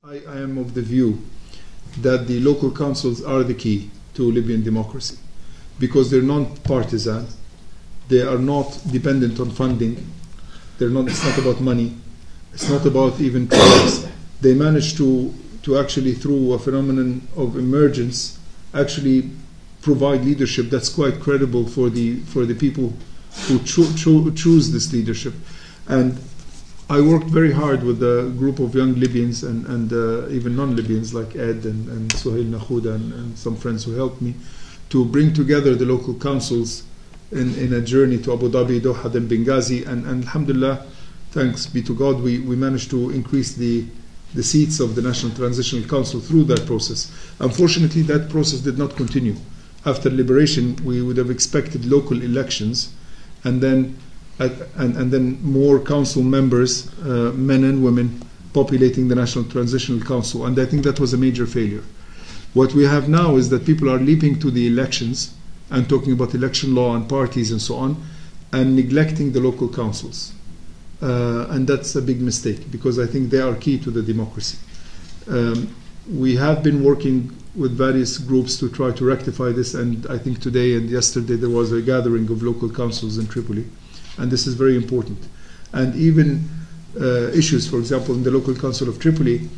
I am of the view that the local councils are the key to Libyan democracy because they're non-partisan, they are not dependent on funding, it's not about money, it's not about even tribes. They manage to actually, through a phenomenon of emergence, actually provide leadership that's quite credible for the people who choose this leadership. And I worked very hard with a group of young Libyans and even non-Libyans like Ed and Suhail Nakhuda and some friends who helped me to bring together the local councils in a journey to Abu Dhabi, Doha, and Benghazi. And alhamdulillah, thanks be to God, we managed to increase the seats of the National Transitional Council through that process. Unfortunately, that process did not continue. After liberation, we would have expected local elections and then more council members, men and women, populating the National Transitional Council. And I think that was a major failure. What we have now is that people are leaping to the elections and talking about election law and parties and so on, and neglecting the local councils. And that's a big mistake, because I think they are key to the democracy. We have been working with various groups to try to rectify this, and I think today and yesterday there was a gathering of local councils in Tripoli. And this is very important. And even issues, for example, in the local council of Tripoli,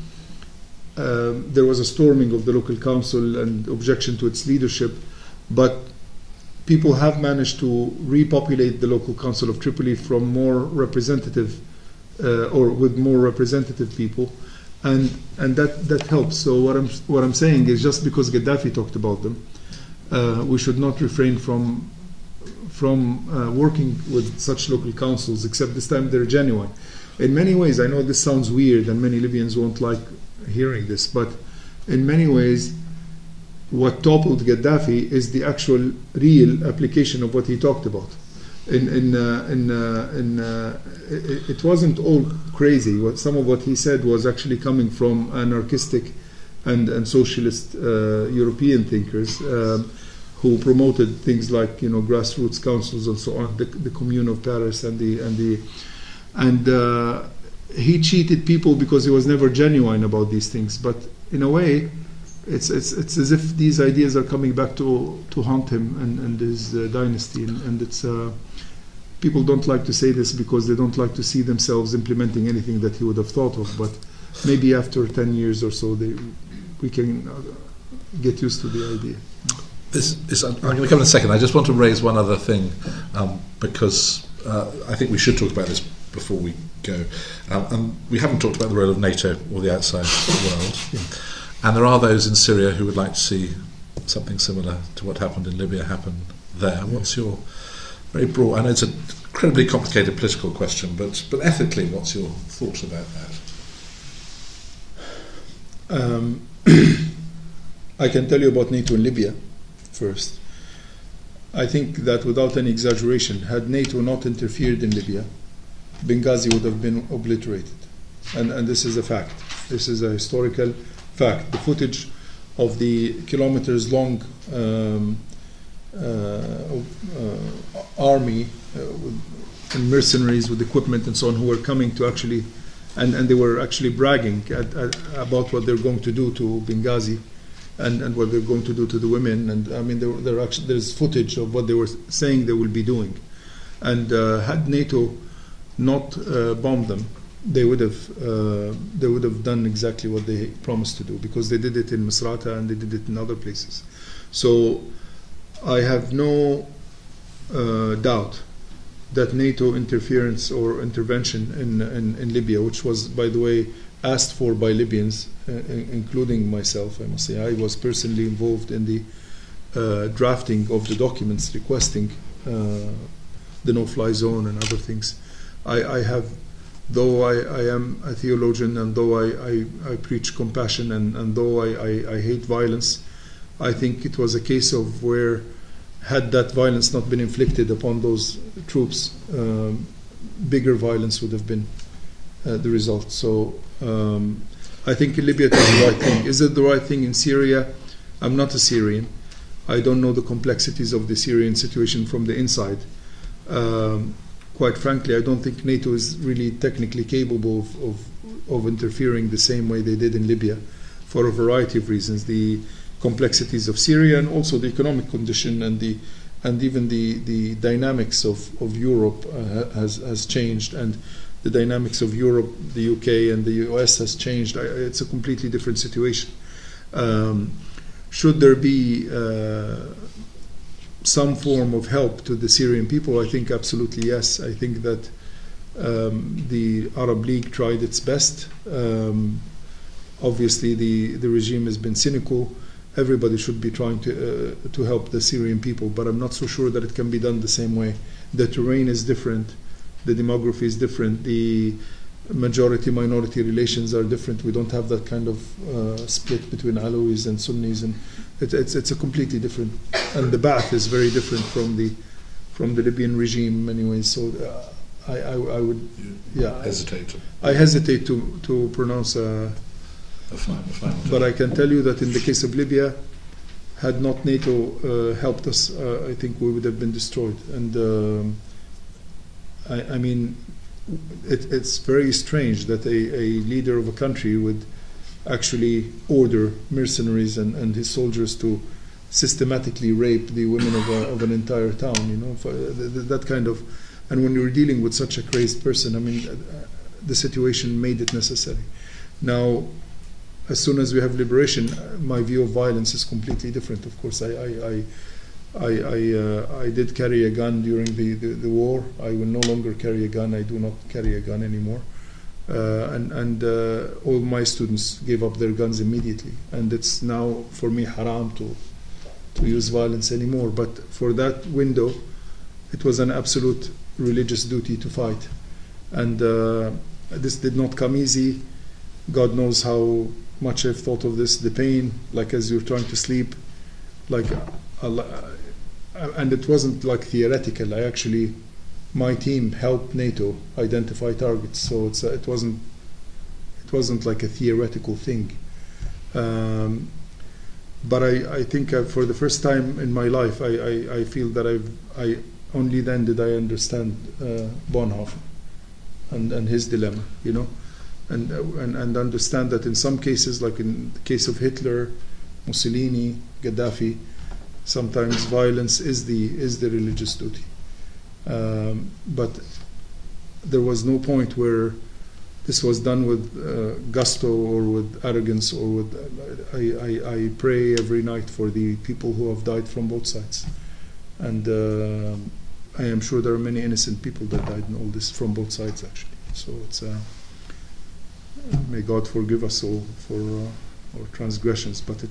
there was a storming of the local council and objection to its leadership, but people have managed to repopulate the local council of Tripoli from more representative, or with more representative people, and that helps. So what I'm saying is, just because Gaddafi talked about them, we should not refrain from working with such local councils, except this time they're genuine. In many ways, I know this sounds weird and many Libyans won't like hearing this, but in many ways, what toppled Gaddafi is the actual real application of what he talked about. It wasn't all crazy. Some of what he said was actually coming from anarchistic and socialist European thinkers, who promoted things like grassroots councils and so on, the Commune of Paris and he cheated people because he was never genuine about these things. But in a way, it's as if these ideas are coming back to haunt him and his dynasty. And it's people don't like to say this because they don't like to see themselves implementing anything that he would have thought of. But maybe after 10 years or so, we can get used to the idea. I'm going to come in a second. I just want to raise one other thing, because I think we should talk about this before we go. And we haven't talked about the role of NATO or the outside world. Yeah. And there are those in Syria who would like to see something similar to what happened in Libya happen there. What's your very broad, I know it's an incredibly complicated political question, but ethically, what's your thoughts about that? I can tell you about NATO in Libya. First, I think that without any exaggeration, had NATO not interfered in Libya, Benghazi would have been obliterated. And this is a fact. This is a historical fact. The footage of the kilometers-long army and mercenaries with equipment and so on, who were coming to actually, and they were actually bragging about what they're going to do to Benghazi, and what they're going to do to the women. And I mean, there's footage of what they were saying they will be doing. And had NATO not bombed them, they would have done exactly what they promised to do, because they did it in Misrata and they did it in other places. So I have no doubt that NATO interference or intervention in Libya, which was, by the way, asked for by Libyans, including myself, I must say. I was personally involved in the drafting of the documents requesting the no-fly zone and other things. I have, though I am a theologian, and though I preach compassion, and though I hate violence, I think it was a case of where, had that violence not been inflicted upon those troops, bigger violence would have been the result. So I think in Libya it was the right thing. Is it the right thing in Syria? I'm not a Syrian. I don't know the complexities of the Syrian situation from the inside. Quite frankly, I don't think NATO is really technically capable of of interfering the same way they did in Libya, for a variety of reasons. The complexities of Syria, and also the economic condition, and even the dynamics of Europe has changed, and the dynamics of Europe, the UK and the US has changed. It's a completely different situation. Should there be some form of help to the Syrian people? I think absolutely yes. I think that the Arab League tried its best. Obviously, the regime has been cynical. Everybody should be trying to help the Syrian people, but I'm not so sure that it can be done the same way. The terrain is different, the demography is different, the majority-minority relations are different. We don't have that kind of split between Alawis and Sunnis, and it's a completely different. And the Ba'ath is very different from the Libyan regime in many ways. So I would hesitate. I hesitate to pronounce a final but I can tell you that in the case of Libya, had not NATO helped us, I think we would have been destroyed. And I mean, it's very strange that a leader of a country would actually order mercenaries and his soldiers to systematically rape the women of an entire town, you know, that kind of. And when you're dealing with such a crazed person, I mean, the situation made it necessary. Now, as soon as we have liberation, my view of violence is completely different. Of course, I did carry a gun during the war. I will no longer carry a gun. I do not carry a gun anymore. And all my students gave up their guns immediately. And it's now, for me, haram to use violence anymore. But for that window, it was an absolute religious duty to fight. And this did not come easy. God knows how much I've thought of this, the pain, like as you're trying to sleep, like, and it wasn't like theoretical. I actually, my team helped NATO identify targets, so it wasn't like a theoretical thing. But I think for the first time in my life, I feel that I only then did I understand Bonhoeffer and his dilemma, you know. And understand that in some cases, like in the case of Hitler, Mussolini, Gaddafi, sometimes violence is the religious duty. But there was no point where this was done with gusto or with arrogance or with. I pray every night for the people who have died from both sides, and I am sure there are many innocent people that died in all this from both sides actually. So it's. May God forgive us all for our transgressions, but